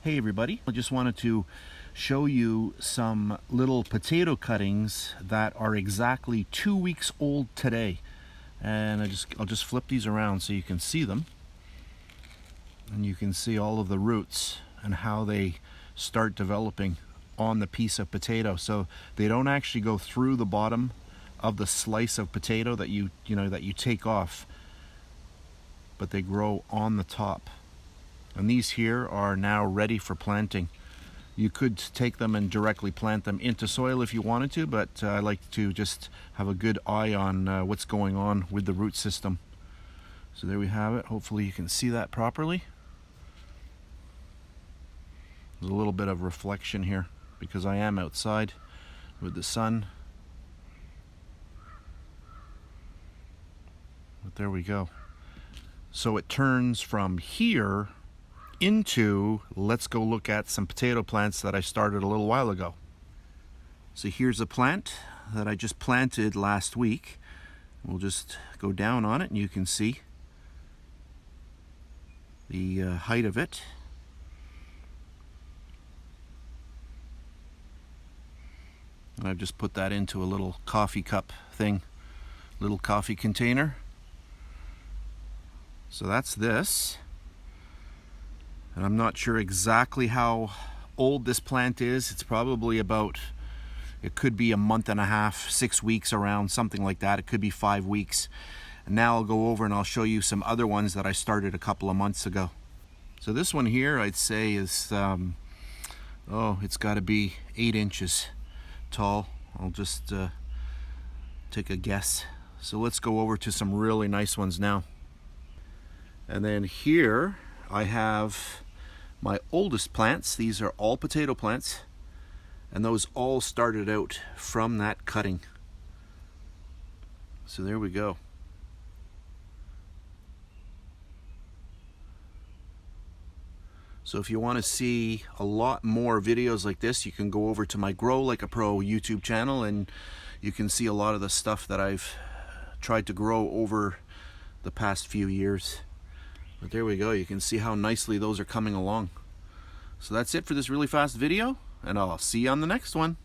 Hey everybody, I just wanted to show you some little potato cuttings that are exactly 2 weeks old today. And I'll just flip these around so you can see them. And you can see all of the roots and how they start developing on the piece of potato. So they don't actually go through the bottom of the slice of potato that you take off, but they grow on the top. And these here are now ready for planting. You could take them and directly plant them into soil if you wanted to, but I like to just have a good eye on what's going on with the root system. So there we have it. Hopefully you can see that properly. There's a little bit of reflection here because I am outside with the sun. But there we go. So it turns from here into, let's go look at some potato plants that I started a little while ago. So here's a plant that I just planted last week. We'll just go down on it and you can see the height of it. And I've just put that into a little coffee cup thing, little coffee container. So that's this. And I'm not sure exactly how old this plant is. It's probably about, it could be a month and a half, 6 weeks around, something like that. It could be 5 weeks. And now I'll go over and I'll show you some other ones that I started a couple of months ago. So this one here I'd say is, it's got to be 8 inches tall. I'll just take a guess. So let's go over to some really nice ones now. And then here I have my oldest plants. These are all potato plants, and those all started out from that cutting. So there we go. So if you want to see a lot more videos like this, you can go over to my BakeLikeAPro YouTube channel and you can see a lot of the stuff that I've tried to grow over the past few years. But there we go, you can see how nicely those are coming along. So that's it for this really fast video, and I'll see you on the next one.